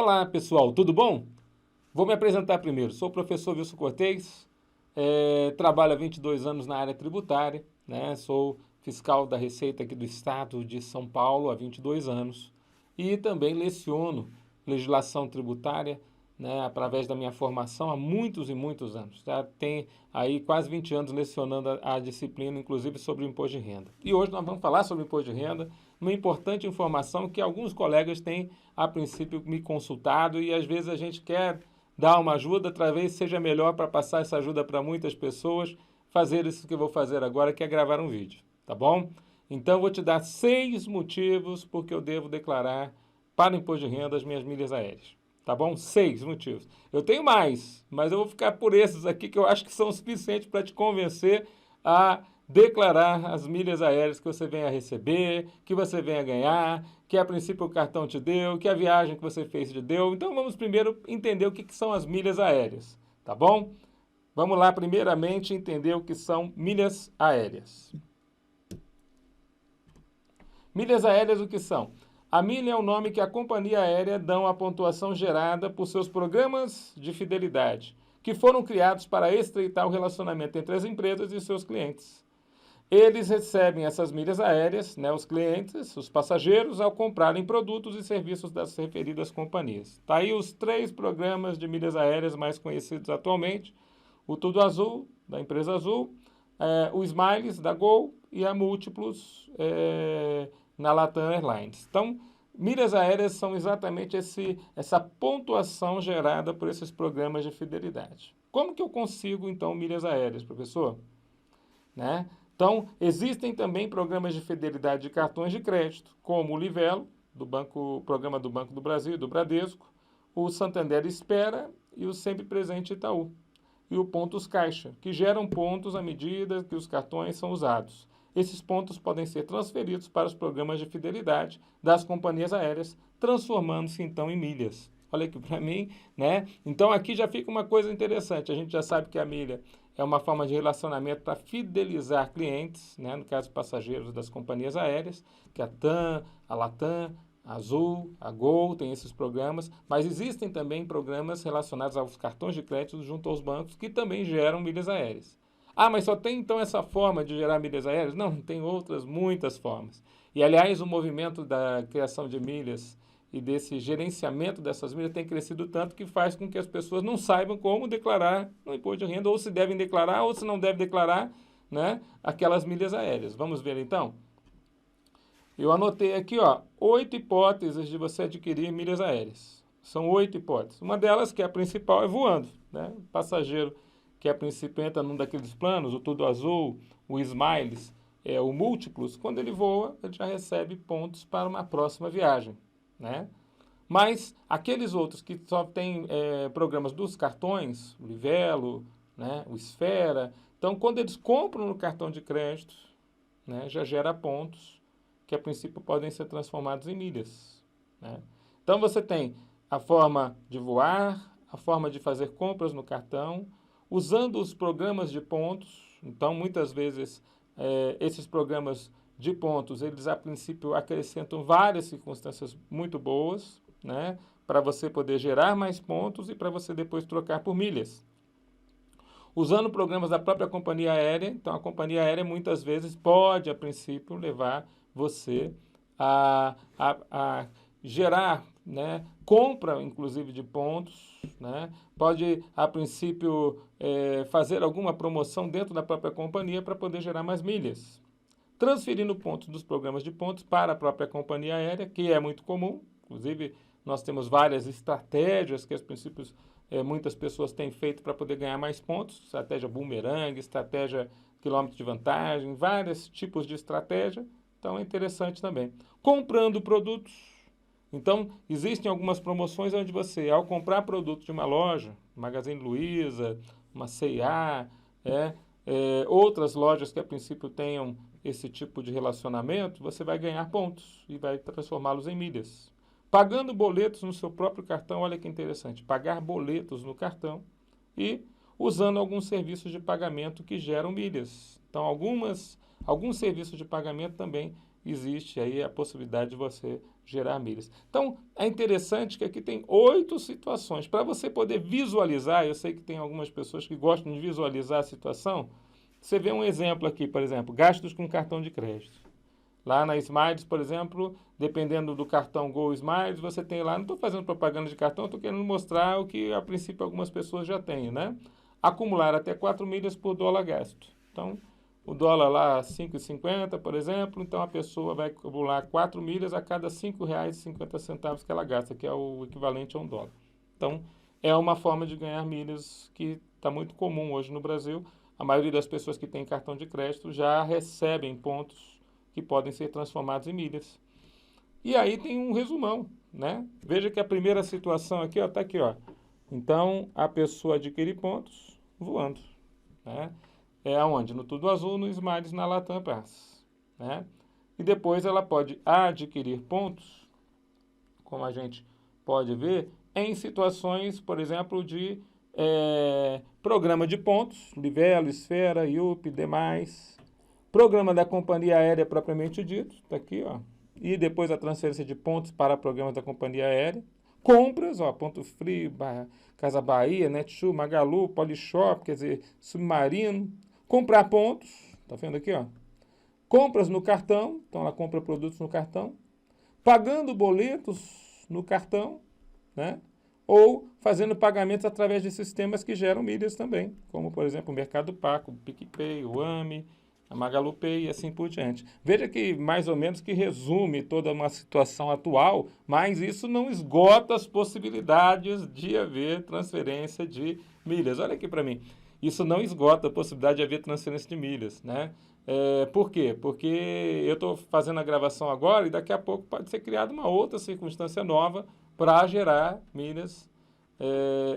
Olá pessoal, tudo bom? Vou me apresentar primeiro. Sou o professor Wilson Cortez, trabalho há 22 anos na área tributária, né? Sou fiscal da Receita aqui do estado de São Paulo há 22 anos e também leciono legislação tributária, né, através da minha formação há muitos e muitos anos. Já tem aí quase 20 anos lecionando a disciplina, inclusive sobre o imposto de renda. E hoje nós vamos falar sobre o imposto de renda, uma importante informação que alguns colegas têm, a princípio, me consultado e às vezes a gente quer dar uma ajuda, talvez seja melhor para passar essa ajuda para muitas pessoas, fazer isso que eu vou fazer agora, que é gravar um vídeo, tá bom? Então eu vou te dar 6 motivos porque eu devo declarar para o imposto de renda as minhas milhas aéreas. Tá bom? 6 motivos. Eu tenho mais, mas eu vou ficar por esses aqui que eu acho que são suficientes para te convencer a declarar as milhas aéreas que você venha a receber, que você venha a ganhar, que a princípio o cartão te deu, que a viagem que você fez te deu. Então vamos primeiro entender o que são as milhas aéreas, tá bom? Vamos lá primeiramente entender o que são milhas aéreas. Milhas aéreas o que são? A milha é o nome que a companhia aérea dão à pontuação gerada por seus programas de fidelidade, que foram criados para estreitar o relacionamento entre as empresas e seus clientes. Eles recebem essas milhas aéreas, né, os clientes, os passageiros, ao comprarem produtos e serviços das referidas companhias. Está aí os 3 programas de milhas aéreas mais conhecidos atualmente: o Tudo Azul, da empresa Azul, o Smiles, da Gol, e a Múltiplos, na Latam Airlines. Então, milhas aéreas são exatamente essa pontuação gerada por esses programas de fidelidade. Como que eu consigo, então, milhas aéreas, professor? Né? Então, existem também programas de fidelidade de cartões de crédito, como o Livelo, programa do Banco do Brasil e do Bradesco, o Santander Espera e o Sempre Presente Itaú. E o Pontos Caixa, que geram pontos à medida que os cartões são usados. Esses pontos podem ser transferidos para os programas de fidelidade das companhias aéreas, transformando-se então em milhas. Olha aqui para mim, né? Então aqui já fica uma coisa interessante. A gente já sabe que a milha é uma forma de relacionamento para fidelizar clientes, né? No caso passageiros das companhias aéreas, que a TAM, a Latam, a Azul, a Gol, tem esses programas, mas existem também programas relacionados aos cartões de crédito junto aos bancos que também geram milhas aéreas. Ah, mas só tem então essa forma de gerar milhas aéreas? Não, tem outras muitas formas. E aliás, o movimento da criação de milhas e desse gerenciamento dessas milhas tem crescido tanto que faz com que as pessoas não saibam como declarar no imposto de renda, ou se devem declarar, ou se não devem declarar, né, aquelas milhas aéreas. Vamos ver então? Eu anotei aqui, ó, 8 hipóteses de você adquirir milhas aéreas. São 8 hipóteses. Uma delas, que é a principal, é voando, né? O passageiro que a princípio entra num daqueles planos, o Tudo Azul, o Smiles, o Múltiplos, quando ele voa, ele já recebe pontos para uma próxima viagem, né? Mas aqueles outros que só têm programas dos cartões, o Livelo, né, o Esfera, então quando eles compram no cartão de crédito, né, já gera pontos que a princípio podem ser transformados em milhas, né? Então você tem a forma de voar, a forma de fazer compras no cartão, usando os programas de pontos. Então muitas vezes esses programas de pontos, eles a princípio acrescentam várias circunstâncias muito boas, né, para você poder gerar mais pontos e para você depois trocar por milhas. Usando programas da própria companhia aérea, então a companhia aérea muitas vezes pode, a princípio, levar você a gerar, né, compra, inclusive, de pontos, né, pode, a princípio, fazer alguma promoção dentro da própria companhia para poder gerar mais milhas. Transferindo pontos dos programas de pontos para a própria companhia aérea, que é muito comum, inclusive nós temos várias estratégias que, a princípios, muitas pessoas têm feito para poder ganhar mais pontos, estratégia boomerang, estratégia quilômetro de vantagem, vários tipos de estratégia, então é interessante também. Comprando produtos, então existem algumas promoções onde você, ao comprar produtos de uma loja, Magazine Luiza, uma C&A, outras lojas que a princípio tenham esse tipo de relacionamento, você vai ganhar pontos e vai transformá-los em milhas. Pagando boletos no seu próprio cartão, olha que interessante, pagar boletos no cartão e usando alguns serviços de pagamento que geram milhas. Então, alguns serviços de pagamento também existe aí a possibilidade de você gerar milhas. Então, é interessante que aqui tem 8 situações. Para você poder visualizar, eu sei que tem algumas pessoas que gostam de visualizar a situação, você vê um exemplo aqui, por exemplo, gastos com cartão de crédito. Lá na Smiles, por exemplo, dependendo do cartão Go Smiles, você tem lá, não estou fazendo propaganda de cartão, estou querendo mostrar o que a princípio algumas pessoas já têm, né? Acumular até 4 milhas por dólar gasto. Então, o dólar lá 5,50, por exemplo, então a pessoa vai acumular 4 milhas a cada R$ 5,50 que ela gasta, que é o equivalente a $1. Então, é uma forma de ganhar milhas que está muito comum hoje no Brasil. A maioria das pessoas que têm cartão de crédito já recebem pontos que podem ser transformados em milhas. E aí tem um resumão, né? Veja que a primeira situação aqui, ó, tá aqui, ó. Então, a pessoa adquire pontos voando, né? É aonde? No Tudo Azul, no Smiles, na Latam Pass, né? E depois ela pode adquirir pontos, como a gente pode ver, em situações, por exemplo, de programa de pontos, Livelo, Esfera, IUP, demais. Programa da companhia aérea propriamente dito, está aqui, ó. E depois a transferência de pontos para programas da companhia aérea. Compras, ó, Ponto Frio, Casa Bahia, Netshoes, Magalu, Polishop, quer dizer, Submarino. Comprar pontos, tá vendo aqui, ó. Compras no cartão, então ela compra produtos no cartão. Pagando boletos no cartão, né? Ou fazendo pagamentos através de sistemas que geram milhas também, como, por exemplo, o Mercado Pago, o PicPay, o AME, a Magalu Pay e assim por diante. Veja que mais ou menos que resume toda uma situação atual, mas isso não esgota as possibilidades de haver transferência de milhas. Olha aqui para mim. Isso não esgota a possibilidade de haver transferência de milhas, né? Por quê? Porque eu estou fazendo a gravação agora e daqui a pouco pode ser criada uma outra circunstância nova para gerar milhas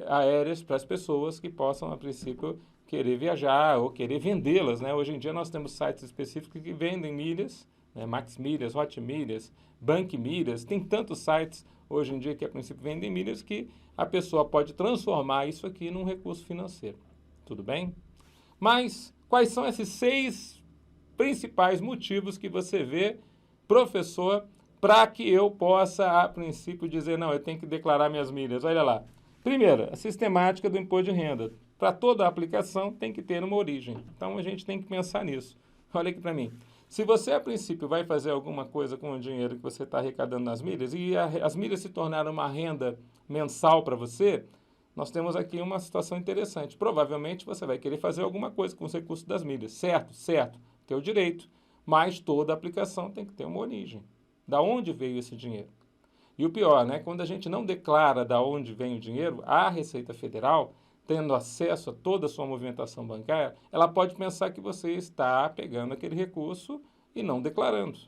aéreas para as pessoas que possam, a princípio, querer viajar ou querer vendê-las, né? Hoje em dia nós temos sites específicos que vendem milhas, né? Max Milhas, Hot Milhas, Bank Milhas, tem tantos sites hoje em dia que a princípio vendem milhas que a pessoa pode transformar isso aqui num recurso financeiro. Tudo bem? Mas quais são esses 6 principais motivos que você vê, professor, para que eu possa, a princípio, dizer, não, eu tenho que declarar minhas milhas? Olha lá. Primeiro, a sistemática do imposto de renda. Para toda a aplicação tem que ter uma origem. Então a gente tem que pensar nisso. Olha aqui para mim. Se você, a princípio, vai fazer alguma coisa com o dinheiro que você está arrecadando nas milhas e as milhas se tornaram uma renda mensal para você, nós temos aqui uma situação interessante. Provavelmente você vai querer fazer alguma coisa com os recursos das milhas. Certo, certo, tem o direito. Mas toda aplicação tem que ter uma origem. Da onde veio esse dinheiro? E o pior, né? Quando a gente não declara da onde vem o dinheiro, a Receita Federal, tendo acesso a toda a sua movimentação bancária, ela pode pensar que você está pegando aquele recurso e não declarando.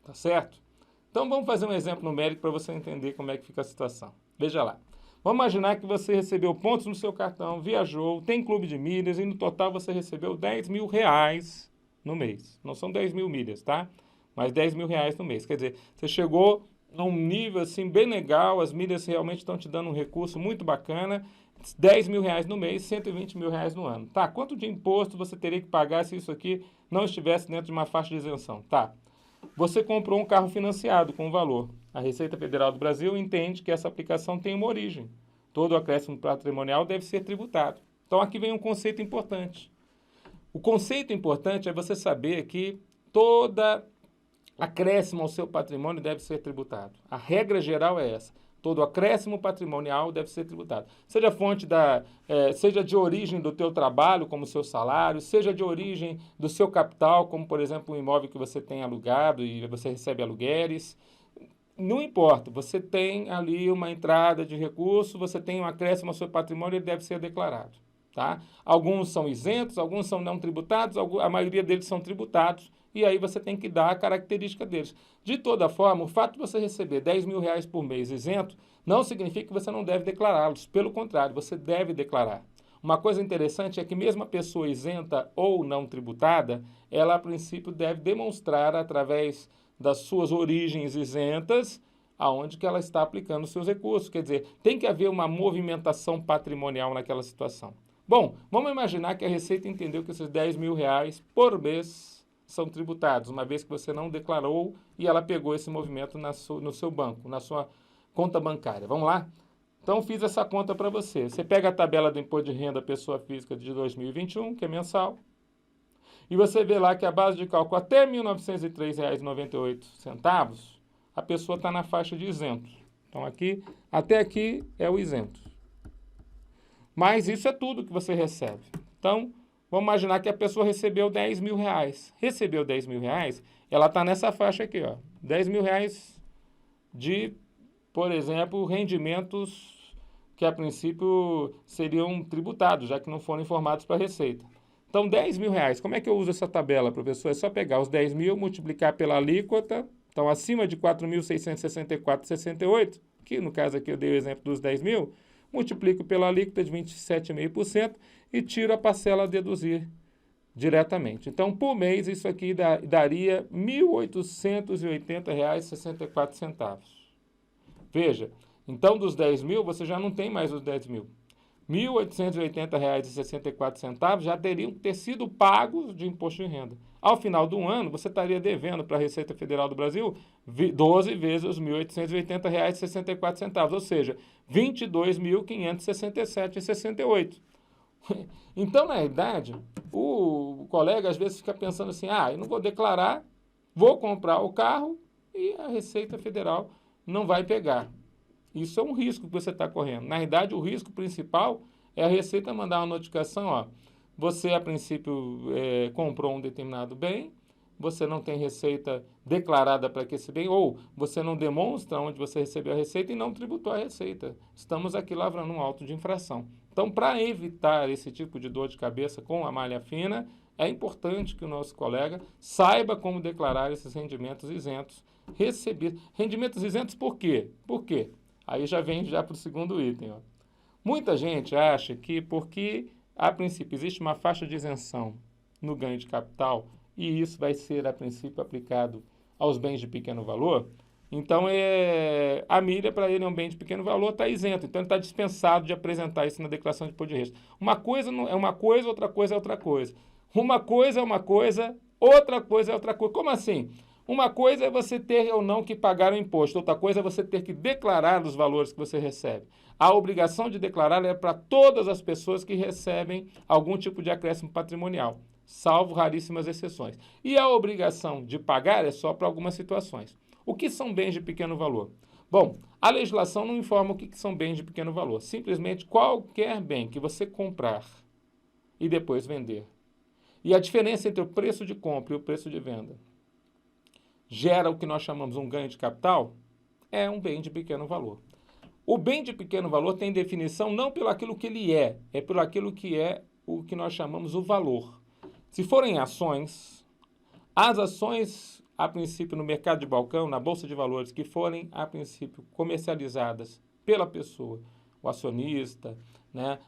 Tá certo? Então vamos fazer um exemplo numérico para você entender como é que fica a situação. Veja lá. Vamos imaginar que você recebeu pontos no seu cartão, viajou, tem clube de milhas e no total você recebeu R$ 10.000 no mês. Não são 10 mil milhas, tá? Mas R$ 10.000 no mês. Quer dizer, você chegou num nível assim bem legal, as milhas realmente estão te dando um recurso muito bacana, R$ 10.000 no mês, R$ 120.000 no ano. Tá, quanto de imposto você teria que pagar se isso aqui não estivesse dentro de uma faixa de isenção? Tá, você comprou um carro financiado com valor. A Receita Federal do Brasil entende que essa aplicação tem uma origem. Todo acréscimo patrimonial deve ser tributado. Então aqui vem um conceito importante. O conceito importante é você saber que toda acréscimo ao seu patrimônio deve ser tributado. A regra geral é essa. Todo acréscimo patrimonial deve ser tributado. Seja fonte seja de origem do teu trabalho, como seu salário, seja de origem do seu capital, como, por exemplo, um imóvel que você tem alugado e você recebe aluguéis. Não importa, você tem ali uma entrada de recurso, você tem um acréscimo ao seu patrimônio, ele deve ser declarado. Tá? Alguns são isentos, alguns são não tributados, a maioria deles são tributados, e aí você tem que dar a característica deles. De toda forma, o fato de você receber R$ 10.000 por mês isento não significa que você não deve declará-los. Pelo contrário, você deve declarar. Uma coisa interessante é que mesmo a pessoa isenta ou não tributada, ela a princípio deve demonstrar através das suas origens isentas aonde que ela está aplicando os seus recursos. Quer dizer, tem que haver uma movimentação patrimonial naquela situação. Bom, vamos imaginar que a Receita entendeu que esses R$ 10.000 por mês são tributados, uma vez que você não declarou e ela pegou esse movimento no seu banco, na sua conta bancária. Vamos lá? Então, fiz essa conta para você. Você pega a tabela do Imposto de Renda Pessoa Física de 2021, que é mensal, e você vê lá que a base de cálculo até R$ 1.903,98, a pessoa está na faixa de isento. Então, até aqui é o isento. Mas isso é tudo que você recebe. Então, vamos imaginar que a pessoa recebeu R$ 10.000. Recebeu R$ 10.000, ela está nessa faixa aqui, ó. R$ 10.000 de, por exemplo, rendimentos que a princípio seriam tributados, já que não foram informados para a Receita. Então, R$ 10.000. Como é que eu uso essa tabela, professor? É só pegar os 10.000, multiplicar pela alíquota. Então, acima de 4.664,68, que no caso aqui eu dei o exemplo dos 10.000, multiplico pela alíquota de 27,5% e tiro a parcela a deduzir diretamente. Então, por mês, isso aqui daria R$ 1.880,64. Veja, então dos 10.000, você já não tem mais os 10.000. R$ 1.880,64 já teriam que ter sido pagos de imposto de renda. Ao final do ano, você estaria devendo para a Receita Federal do Brasil 12 vezes os R$ 1.880,64, ou seja, R$ 22.567,68. Então, na realidade, o colega às vezes fica pensando assim, eu não vou declarar, vou comprar o carro e a Receita Federal não vai pegar. Isso é um risco que você está correndo. Na realidade, o risco principal é a Receita mandar uma notificação, você a princípio comprou um determinado bem, você não tem receita declarada para esse bem, ou você não demonstra onde você recebeu a receita e não tributou a receita. Estamos aqui lavrando um auto de infração. Então, para evitar esse tipo de dor de cabeça com a malha fina, é importante que o nosso colega saiba como declarar esses rendimentos isentos recebidos. Rendimentos isentos por quê? Por quê? Aí já vem para o segundo item. Muita gente acha que porque, a princípio, existe uma faixa de isenção no ganho de capital e isso vai ser, a princípio, aplicado aos bens de pequeno valor, então a milha, para ele, é um bem de pequeno valor, está isento. Então, ele está dispensado de apresentar isso na declaração de imposto de renda. Uma coisa é uma coisa, outra coisa é outra coisa. Uma coisa é uma coisa, outra coisa é outra coisa. Como assim? Uma coisa é você ter ou não que pagar o imposto, outra coisa é você ter que declarar os valores que você recebe. A obrigação de declarar é para todas as pessoas que recebem algum tipo de acréscimo patrimonial, salvo raríssimas exceções. E a obrigação de pagar é só para algumas situações. O que são bens de pequeno valor? Bom, a legislação não informa o que são bens de pequeno valor. Simplesmente qualquer bem que você comprar e depois vender. E a diferença entre o preço de compra e o preço de venda gera o que nós chamamos um ganho de capital, é um bem de pequeno valor. O bem de pequeno valor tem definição não pelo aquilo que ele é pelo aquilo que é o que nós chamamos o valor. Se forem ações, as ações, a princípio, no mercado de balcão, na Bolsa de Valores, que forem, a princípio, comercializadas pela pessoa, o acionista,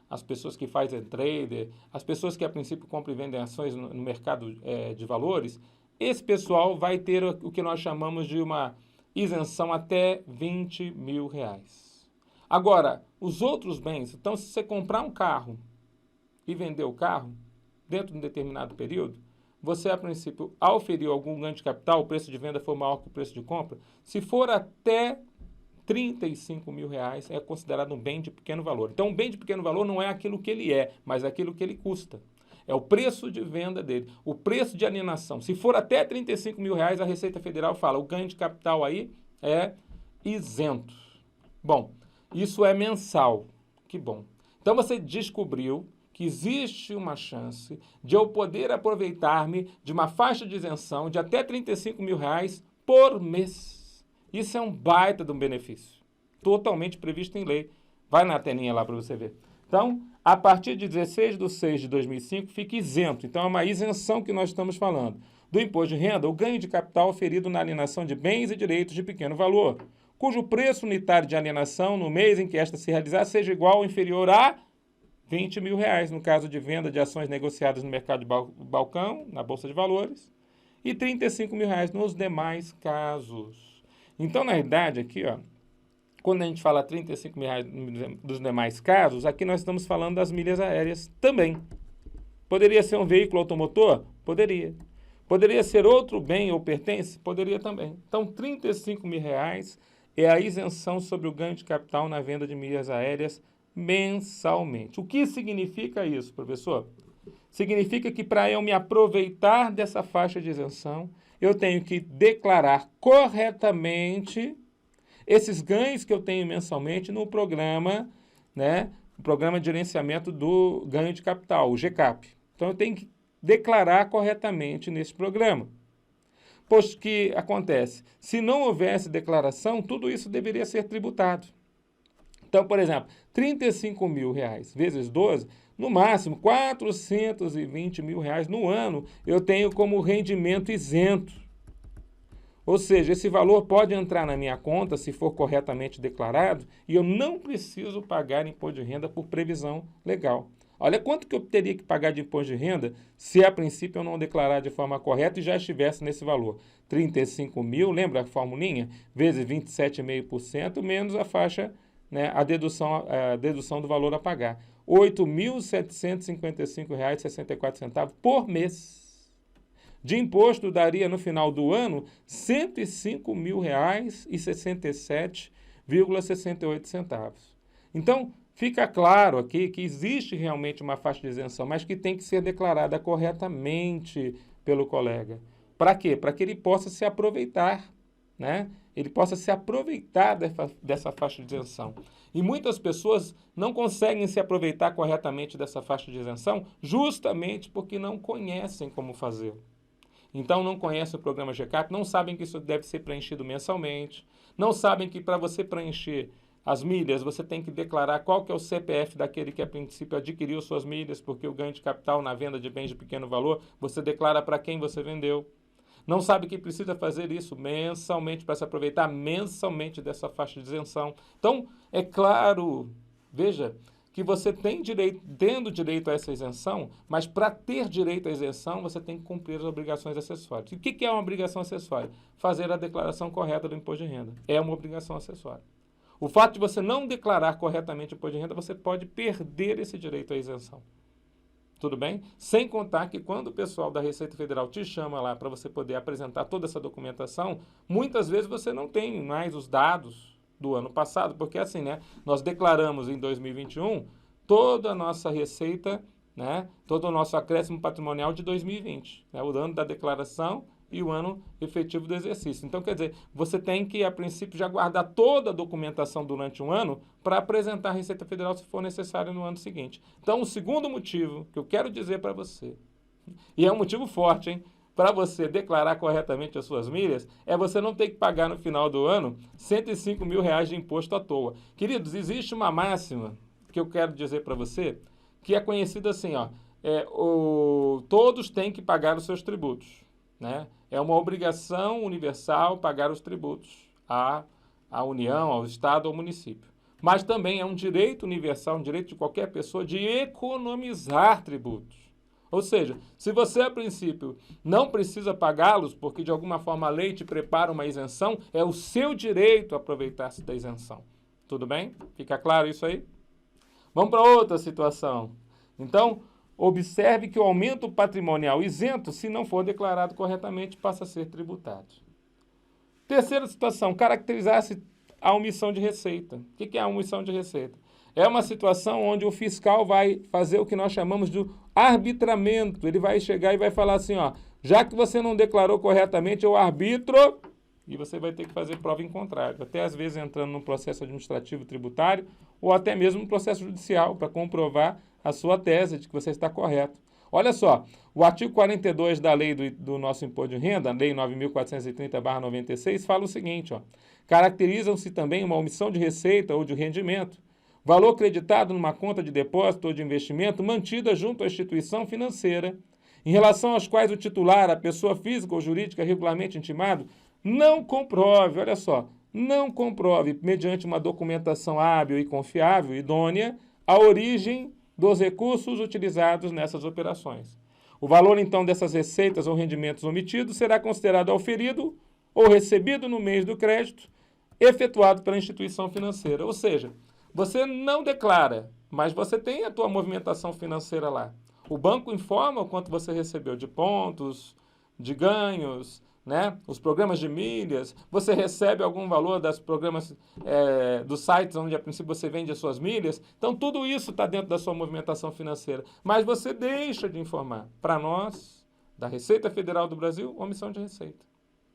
as pessoas que fazem trader, as pessoas que, a princípio, compram e vendem ações no mercado de valores, esse pessoal vai ter o que nós chamamos de uma isenção até R$ 20.000. Agora, os outros bens, então, se você comprar um carro e vender o carro dentro de um determinado período, você, a princípio, ao ferir algum ganho de capital, o preço de venda for maior que o preço de compra, se for até R$ 35.000, é considerado um bem de pequeno valor. Então, um bem de pequeno valor não é aquilo que ele é, mas aquilo que ele custa. É o preço de venda dele, o preço de alienação. Se for até R$ 35.000, a Receita Federal fala, o ganho de capital aí é isento. Bom, isso é mensal. Que bom. Então, você descobriu que existe uma chance de eu poder aproveitar-me de uma faixa de isenção de até R$ 35.000 por mês. Isso é um baita de um benefício, totalmente previsto em lei. Vai na telinha lá para você ver. Então, a partir de 16/6/2005, fica isento. Então, é uma isenção que nós estamos falando. Do imposto de renda, o ganho de capital oferido na alienação de bens e direitos de pequeno valor, cujo preço unitário de alienação no mês em que esta se realizar seja igual ou inferior a R$ 20.000, no caso de venda de ações negociadas no mercado de balcão, na Bolsa de Valores, e R$ 35.000 nos demais casos. Então, na realidade, aqui, quando a gente fala R$ 35.000 dos demais casos, aqui nós estamos falando das milhas aéreas também. Poderia ser um veículo automotor? Poderia. Poderia ser outro bem ou pertence? Poderia também. Então, R$ 35.000 é a isenção sobre o ganho de capital na venda de milhas aéreas mensalmente. O que significa isso, professor? Significa que para eu me aproveitar dessa faixa de isenção, eu tenho que declarar corretamente esses ganhos que eu tenho mensalmente no programa, né, o Programa de Gerenciamento do Ganho de Capital, o GCAP. Então, eu tenho que declarar corretamente nesse programa. Pois que acontece, se não houvesse declaração, tudo isso deveria ser tributado. Então, por exemplo, R$ 35.000 vezes 12, no máximo R$ 420.000 no ano, eu tenho como rendimento isento. Ou seja, esse valor pode entrar na minha conta se for corretamente declarado e eu não preciso pagar imposto de renda por previsão legal. Olha quanto que eu teria que pagar de imposto de renda se a princípio eu não declarar de forma correta e já estivesse nesse valor. 35.000, lembra a formulinha? Vezes 27,5% menos a faixa, né, a dedução do valor a pagar. R$ 8.755,64 por mês. De imposto daria no final do ano R$ 105.067,68. Então, fica claro aqui que existe realmente uma faixa de isenção, mas que tem que ser declarada corretamente pelo colega. Para quê? Para que ele possa se aproveitar, né? Ele possa se aproveitar dessa faixa de isenção. E muitas pessoas não conseguem se aproveitar corretamente dessa faixa de isenção justamente porque não conhecem como fazer. Então, não conhecem o programa GCAP, não sabem que isso deve ser preenchido mensalmente, não sabem que para você preencher as milhas, você tem que declarar qual que é o CPF daquele que a princípio adquiriu suas milhas, porque o ganho de capital na venda de bens de pequeno valor, você declara para quem você vendeu. Não sabe que precisa fazer isso mensalmente para se aproveitar mensalmente dessa faixa de isenção. Então, é claro, veja, que você tem direito, tendo direito a essa isenção, mas para ter direito à isenção, você tem que cumprir as obrigações acessórias. E o que é uma obrigação acessória? Fazer a declaração correta do imposto de renda. É uma obrigação acessória. O fato de você não declarar corretamente o imposto de renda, você pode perder esse direito à isenção. Tudo bem? Sem contar que quando o pessoal da Receita Federal te chama lá para você poder apresentar toda essa documentação, muitas vezes você não tem mais os dados do ano passado, porque assim, né, nós declaramos em 2021 toda a nossa receita, né, todo o nosso acréscimo patrimonial de 2020, né, o ano da declaração e o ano efetivo do exercício. Então, quer dizer, você tem que, a princípio, já guardar toda a documentação durante um ano para apresentar à Receita Federal se for necessário no ano seguinte. Então, o segundo motivo que eu quero dizer para você, e é um motivo forte, hein, para você declarar corretamente as suas milhas, é você não ter que pagar no final do ano R$ 105.000 de imposto à toa. Queridos, existe uma máxima que eu quero dizer para você, que é conhecida assim, ó, todos têm que pagar os seus tributos, né? É uma obrigação universal pagar os tributos à União, ao Estado, ao município. Mas também é um direito universal, um direito de qualquer pessoa de economizar tributos. Ou seja, se você, a princípio, não precisa pagá-los, porque de alguma forma a lei te prepara uma isenção, é o seu direito aproveitar-se da isenção. Tudo bem? Fica claro isso aí? Vamos para outra situação. Então, observe que o aumento patrimonial isento, se não for declarado corretamente, passa a ser tributado. Terceira situação, caracterizar-se a omissão de receita. O que é a omissão de receita? É uma situação onde o fiscal vai fazer o que nós chamamos de arbitramento. Ele vai chegar e vai falar assim, ó, já que você não declarou corretamente, eu arbitro, e você vai ter que fazer prova em contrário, até às vezes entrando num processo administrativo tributário ou até mesmo no processo judicial para comprovar a sua tese de que você está correto. Olha só, o artigo 42 da lei do nosso imposto de renda, a lei 9.430/96, fala o seguinte, ó, caracterizam-se também uma omissão de receita ou de rendimento, valor creditado numa conta de depósito ou de investimento mantida junto à instituição financeira, em relação aos quais o titular, a pessoa física ou jurídica regularmente intimado, não comprove, olha só, não comprove, mediante uma documentação hábil e confiável, idônea, a origem dos recursos utilizados nessas operações. O valor, então, dessas receitas ou rendimentos omitidos será considerado auferido ou recebido no mês do crédito efetuado pela instituição financeira. Ou seja, você não declara, mas você tem a tua movimentação financeira lá. O banco informa o quanto você recebeu de pontos, de ganhos, né? Os programas de milhas, você recebe algum valor dos programas, dos sites onde a princípio você vende as suas milhas. Então tudo isso está dentro da sua movimentação financeira. Mas você deixa de informar para nós, da Receita Federal do Brasil, omissão de receita.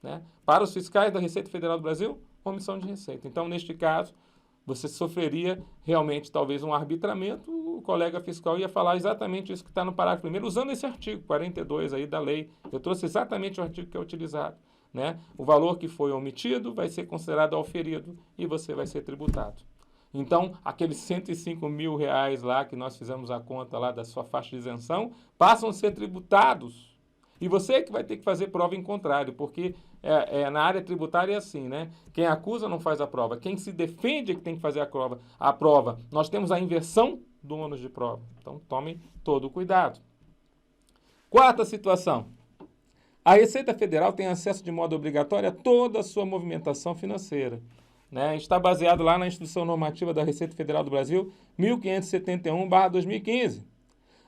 Né? Para os fiscais da Receita Federal do Brasil, omissão de receita. Então, neste caso, você sofreria realmente talvez um arbitramento, o colega fiscal ia falar exatamente isso que está no parágrafo 1º, usando esse artigo 42 aí da lei. Eu trouxe exatamente o artigo que é utilizado. Né? O valor que foi omitido vai ser considerado auferido e você vai ser tributado. Então, aqueles 105 mil reais lá que nós fizemos a conta lá da sua faixa de isenção, passam a ser tributados. E você que vai ter que fazer prova em contrário, porque na área tributária é assim, né? Quem acusa não faz a prova. Quem se defende é que tem que fazer a prova. Nós temos a inversão do ônus de prova. Então, tome todo o cuidado. Quarta situação. A Receita Federal tem acesso de modo obrigatório a toda a sua movimentação financeira. Né? Está baseado lá na Instrução Normativa da Receita Federal do Brasil, 1571/2015.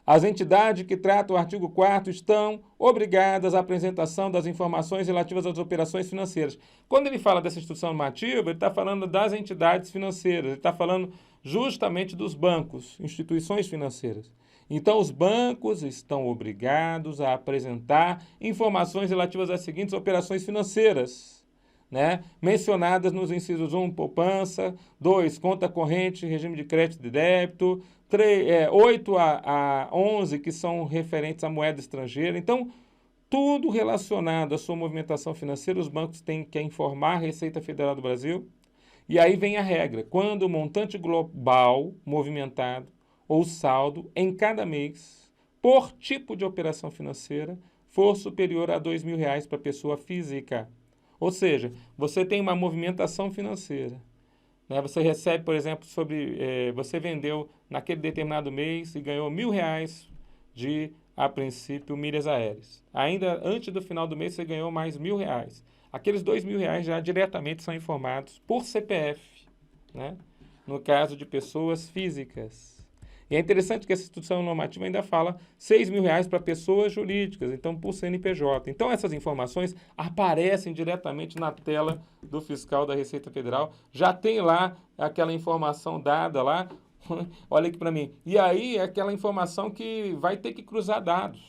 As entidades que tratam o artigo 4º estão obrigadas à apresentação das informações relativas às operações financeiras. Quando ele fala dessa instrução normativa, ele está falando das entidades financeiras, ele está falando justamente dos bancos, instituições financeiras. Então, os bancos estão obrigados a apresentar informações relativas às seguintes operações financeiras, né? Mencionadas nos incisos 1, poupança, 2, conta corrente, regime de crédito e débito, 8 a 11, que são referentes à moeda estrangeira. Então, tudo relacionado à sua movimentação financeira, os bancos têm que informar a Receita Federal do Brasil. E aí vem a regra: quando o montante global movimentado ou saldo em cada mês, por tipo de operação financeira, for superior a R$ 2.000 para pessoa física. Ou seja, você tem uma movimentação financeira. Né? Você recebe, por exemplo, você vendeu naquele determinado mês e ganhou R$ 1.000 de, a princípio, milhas aéreas. Ainda antes do final do mês você ganhou mais R$ 1.000. Aqueles R$ 2.000 já diretamente são informados por CPF, né? No caso de pessoas físicas. E é interessante que essa instituição normativa ainda fala R$ 6.000 para pessoas jurídicas, então por CNPJ. Então essas informações aparecem diretamente na tela do fiscal da Receita Federal. Já tem lá aquela informação dada lá, olha aqui para mim. E aí é aquela informação que vai ter que cruzar dados,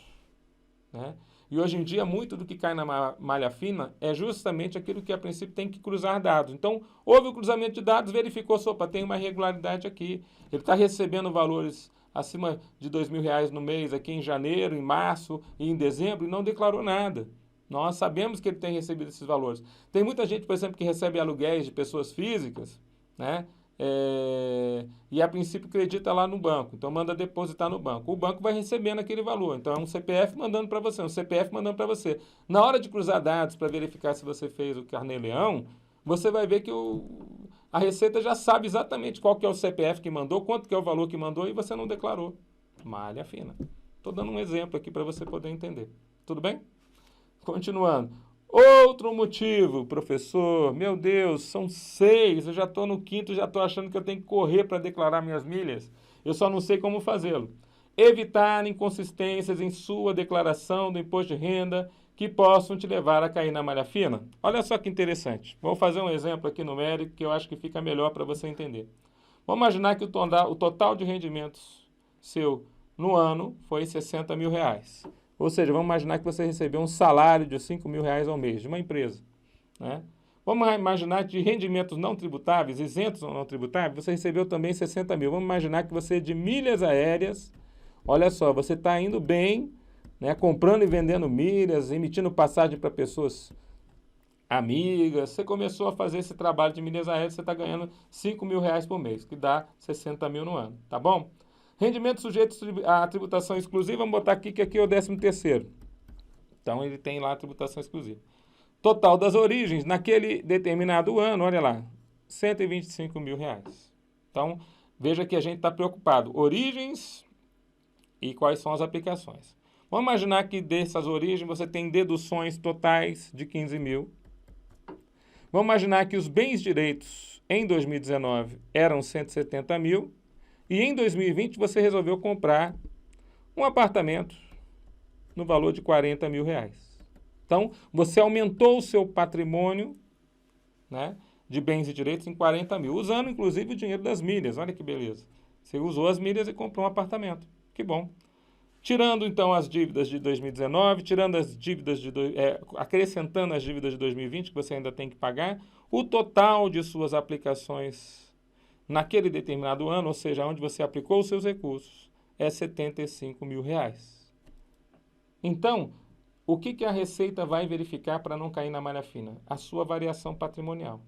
né? E hoje em dia, muito do que cai na malha fina é justamente aquilo que, a princípio, tem que cruzar dados. Então, houve o cruzamento de dados, verificou, opa, tem uma irregularidade aqui. Ele está recebendo valores acima de R$ 2.000 no mês, aqui em janeiro, em março e em dezembro, e não declarou nada. Nós sabemos que ele tem recebido esses valores. Tem muita gente, por exemplo, que recebe aluguéis de pessoas físicas, né? E a princípio acredita lá no banco, então manda depositar no banco. O banco vai recebendo aquele valor, então é um CPF mandando para você, um CPF mandando para você. Na hora de cruzar dados para verificar se você fez o carnê-leão, você vai ver que a Receita já sabe exatamente qual que é o CPF que mandou, quanto que é o valor que mandou e você não declarou. Malha fina. Estou dando um exemplo aqui para você poder entender. Tudo bem? Continuando. Outro motivo, professor, meu Deus, são 6, eu já estou no 5º, já estou achando que eu tenho que correr para declarar minhas milhas, eu só não sei como fazê-lo. Evitar inconsistências em sua declaração do imposto de renda que possam te levar a cair na malha fina. Olha só que interessante, vou fazer um exemplo aqui numérico que eu acho que fica melhor para você entender. Vamos imaginar que o total de rendimentos seu no ano foi R$ 60.000. Ou seja, vamos imaginar que você recebeu um salário de R$ 5.000 ao mês de uma empresa, né? Vamos imaginar que de rendimentos não tributáveis, isentos ou não tributáveis, você recebeu também 60 mil. Vamos imaginar que você de milhas aéreas, olha só, você está indo bem, né, comprando e vendendo milhas, emitindo passagem para pessoas amigas. Você começou a fazer esse trabalho de milhas aéreas, você está ganhando R$ 5.000 por mês, que dá 60 mil no ano, tá bom? Rendimentos sujeitos à tributação exclusiva, vamos botar aqui que aqui é o 13º. Então, ele tem lá a tributação exclusiva. Total das origens, naquele determinado ano, olha lá, R$ 125 mil. Então, veja que a gente está preocupado. Origens e quais são as aplicações. Vamos imaginar que dessas origens você tem deduções totais de 15 mil. Vamos imaginar que os bens direitos em 2019 eram 170 mil. E em 2020 você resolveu comprar um apartamento no valor de R$ 40 mil. Então, você aumentou o seu patrimônio, né, de bens e direitos em 40 mil, usando inclusive o dinheiro das milhas. Olha que beleza. Você usou as milhas e comprou um apartamento. Que bom. Tirando então as dívidas de 2019, tirando as dívidas acrescentando as dívidas de 2020 que você ainda tem que pagar, o total de suas aplicações naquele determinado ano, ou seja, onde você aplicou os seus recursos, é R$ 75 mil. Então, o que a Receita vai verificar para não cair na malha fina? A sua variação patrimonial.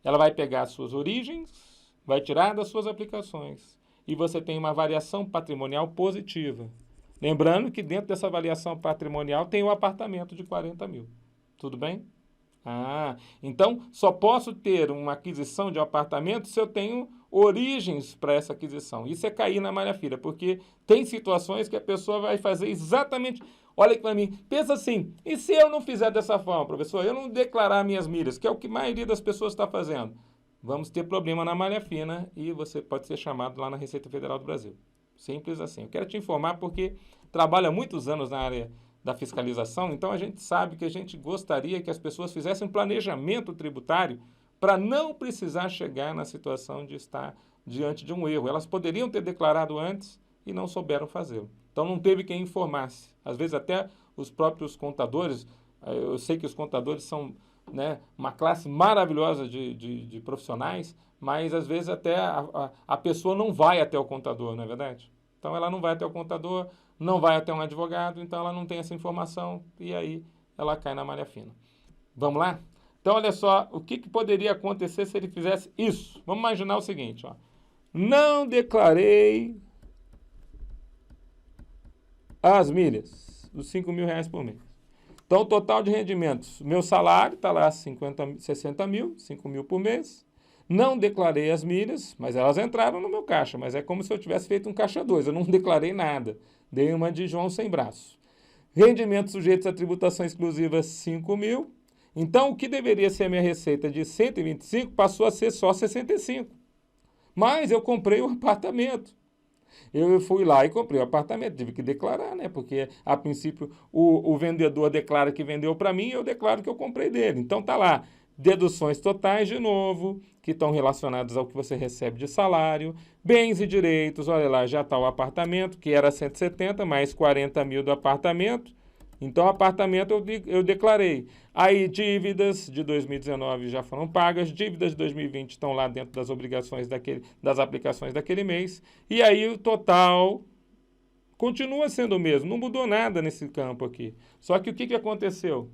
Ela vai pegar as suas origens, vai tirar das suas aplicações e você tem uma variação patrimonial positiva. Lembrando que dentro dessa avaliação patrimonial tem o apartamento de 40 mil. Tudo bem? Então só posso ter uma aquisição de um apartamento se eu tenho origens para essa aquisição. Isso é cair na malha fina, porque tem situações que a pessoa vai fazer exatamente... Olha aqui para mim, pensa assim, e se eu não fizer dessa forma, professor? Eu não declarar minhas milhas, que é o que a maioria das pessoas está fazendo. Vamos ter problema na malha fina e você pode ser chamado lá na Receita Federal do Brasil. Simples assim. Eu quero te informar porque trabalho há muitos anos na área da fiscalização, então a gente sabe que a gente gostaria que as pessoas fizessem um planejamento tributário para não precisar chegar na situação de estar diante de um erro. Elas poderiam ter declarado antes e não souberam fazê-lo. Então não teve quem informasse. Às vezes até os próprios contadores, eu sei que os contadores são, né, uma classe maravilhosa de profissionais, mas às vezes até a pessoa não vai até o contador, não é verdade? Então ela não vai até o contador, não vai até um advogado, então ela não tem essa informação e aí ela cai na malha fina. Vamos lá? Então olha só, o que poderia acontecer se ele fizesse isso? Vamos imaginar o seguinte, ó. Não declarei as milhas dos 5 mil reais por mês. Então, o total de rendimentos, meu salário está lá 60 mil, 5 mil por mês. Não declarei as milhas, mas elas entraram no meu caixa. Mas é como se eu tivesse feito um caixa 2. Eu não declarei nada. Dei uma de João sem braço. Rendimentos sujeitos à tributação exclusiva, 5 mil. Então, o que deveria ser a minha receita de 125 passou a ser só 65. Mas eu comprei um apartamento. Eu fui lá e comprei o apartamento, tive que declarar, né? Porque, a princípio, o vendedor declara que vendeu para mim e eu declaro que eu comprei dele. Então, tá lá, deduções totais, de novo, que estão relacionadas ao que você recebe de salário, bens e direitos, olha lá, já está o apartamento, que era 170, mais 40 mil do apartamento. Então, apartamento eu declarei. Aí, dívidas de 2019 já foram pagas, dívidas de 2020 estão lá dentro das obrigações das aplicações daquele mês. E aí, o total continua sendo o mesmo, não mudou nada nesse campo aqui. Só que o que aconteceu?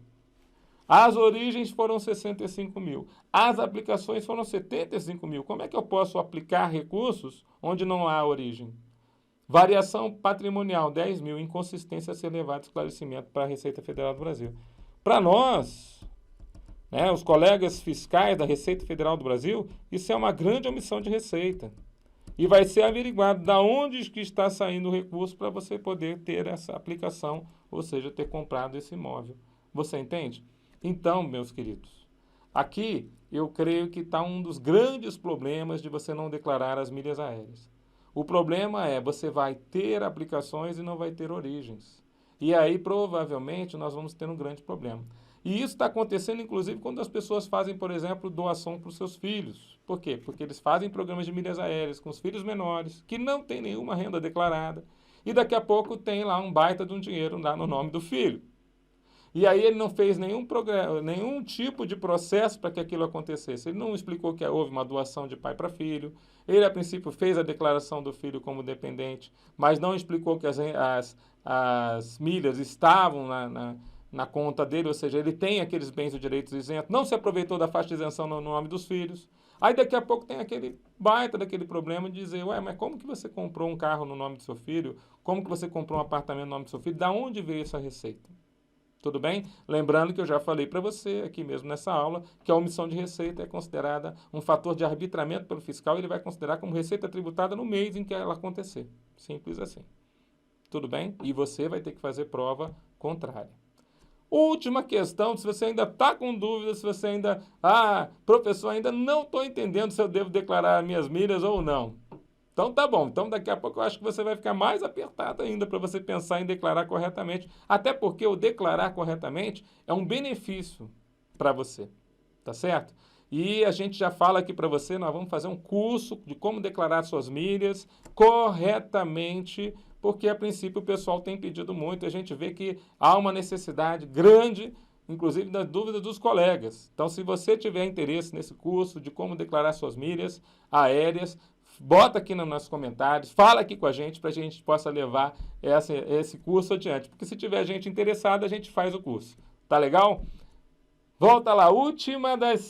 As origens foram 65 mil, as aplicações foram 75 mil. Como é que eu posso aplicar recursos onde não há origem? Variação patrimonial, 10 mil, inconsistência a ser levado esclarecimento para a Receita Federal do Brasil. Para nós, né, os colegas fiscais da Receita Federal do Brasil, isso é uma grande omissão de receita. E vai ser averiguado de onde que está saindo o recurso para você poder ter essa aplicação, ou seja, ter comprado esse imóvel. Você entende? Então, meus queridos, aqui eu creio que está um dos grandes problemas de você não declarar as milhas aéreas. O problema é, você vai ter aplicações e não vai ter origens. E aí, provavelmente, nós vamos ter um grande problema. E isso está acontecendo, inclusive, quando as pessoas fazem, por exemplo, doação para os seus filhos. Por quê? Porque eles fazem programas de milhas aéreas com os filhos menores, que não têm nenhuma renda declarada, e daqui a pouco tem lá um baita de um dinheiro lá no nome do filho. E aí ele não fez nenhum tipo de processo para que aquilo acontecesse. Ele não explicou que houve uma doação de pai para filho. Ele, a princípio, fez a declaração do filho como dependente, mas não explicou que as milhas estavam na conta dele, ou seja, ele tem aqueles bens e direitos isentos, não se aproveitou da faixa de isenção no nome dos filhos. Aí daqui a pouco tem aquele baita daquele problema de dizer, ué, mas como que você comprou um carro no nome do seu filho? Como que você comprou um apartamento no nome do seu filho? Da onde veio essa receita? Tudo bem? Lembrando que eu já falei para você aqui mesmo nessa aula que a omissão de receita é considerada um fator de arbitramento pelo fiscal e ele vai considerar como receita tributada no mês em que ela acontecer. Simples assim. Tudo bem? E você vai ter que fazer prova contrária. Última questão, se você ainda está com dúvida, se você ainda... professor, ainda não estou entendendo se eu devo declarar minhas milhas ou não. Então tá bom. Então daqui a pouco eu acho que você vai ficar mais apertado ainda para você pensar em declarar corretamente. Até porque o declarar corretamente é um benefício para você, tá certo? E a gente já fala aqui para você, nós vamos fazer um curso de como declarar suas milhas corretamente, porque a princípio o pessoal tem pedido muito, a gente vê que há uma necessidade grande, inclusive das dúvidas dos colegas. Então, se você tiver interesse nesse curso de como declarar suas milhas aéreas, bota aqui nos nossos comentários, fala aqui com a gente para a gente possa levar esse curso adiante. Porque se tiver gente interessada, a gente faz o curso. Tá legal? Volta lá, última das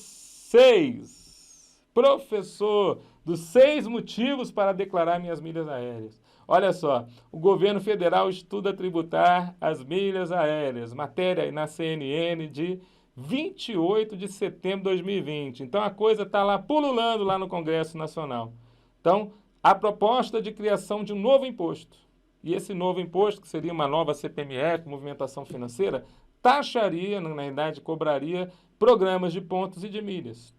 6. Professor, dos 6 motivos para declarar minhas milhas aéreas. Olha só, o governo federal estuda tributar as milhas aéreas, matéria aí na CNN de 28 de setembro de 2020. Então a coisa está lá pululando lá no Congresso Nacional. Então, a proposta de criação de um novo imposto, e esse novo imposto, que seria uma nova CPMF, movimentação financeira, taxaria, na realidade, cobraria programas de pontos e de milhas.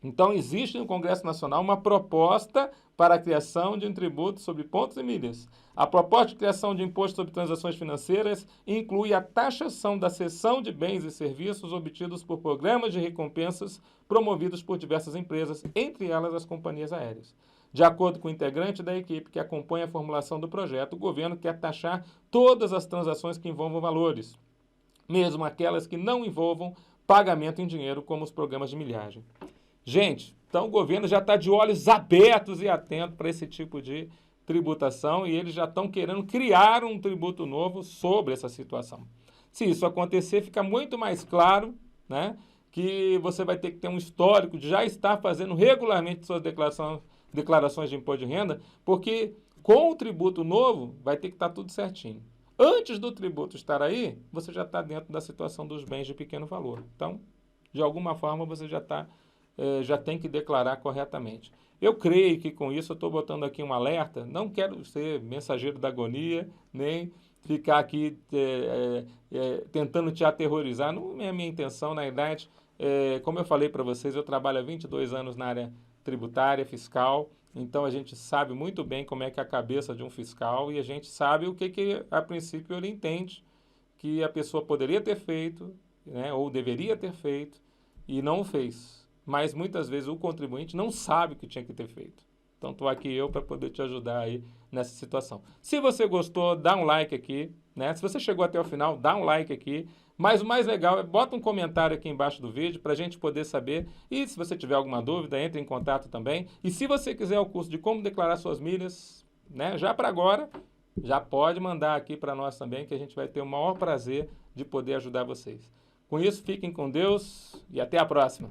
Então, existe no Congresso Nacional uma proposta para a criação de um tributo sobre pontos e milhas. A proposta de criação de imposto sobre transações financeiras inclui a taxação da cessão de bens e serviços obtidos por programas de recompensas promovidos por diversas empresas, entre elas as companhias aéreas. De acordo com o integrante da equipe que acompanha a formulação do projeto, o governo quer taxar todas as transações que envolvam valores, mesmo aquelas que não envolvam pagamento em dinheiro, como os programas de milhagem. Gente, então o governo já está de olhos abertos e atentos para esse tipo de tributação e eles já estão querendo criar um tributo novo sobre essa situação. Se isso acontecer, fica muito mais claro, né, que você vai ter que ter um histórico de já estar fazendo regularmente suas declarações de imposto de renda, porque com o tributo novo vai ter que estar tudo certinho. Antes do tributo estar aí, você já está dentro da situação dos bens de pequeno valor. Então, de alguma forma, você já tem que declarar corretamente. Eu creio que com isso eu estou botando aqui um alerta, não quero ser mensageiro da agonia, nem ficar aqui tentando te aterrorizar, não é a minha intenção, na verdade, como eu falei para vocês, eu trabalho há 22 anos na área tributária, fiscal, então a gente sabe muito bem como é que é a cabeça de um fiscal e a gente sabe o que a princípio ele entende que a pessoa poderia ter feito, né, ou deveria ter feito e não o fez. Mas muitas vezes o contribuinte não sabe o que tinha que ter feito. Então estou aqui eu para poder te ajudar aí nessa situação. Se você gostou, dá um like aqui, né? Se você chegou até o final, dá um like aqui. Mas o mais legal é bota um comentário aqui embaixo do vídeo para a gente poder saber. E se você tiver alguma dúvida, entre em contato também. E se você quiser o curso de como declarar suas milhas, né? Já para agora, já pode mandar aqui para nós também, que a gente vai ter o maior prazer de poder ajudar vocês. Com isso, fiquem com Deus e até a próxima.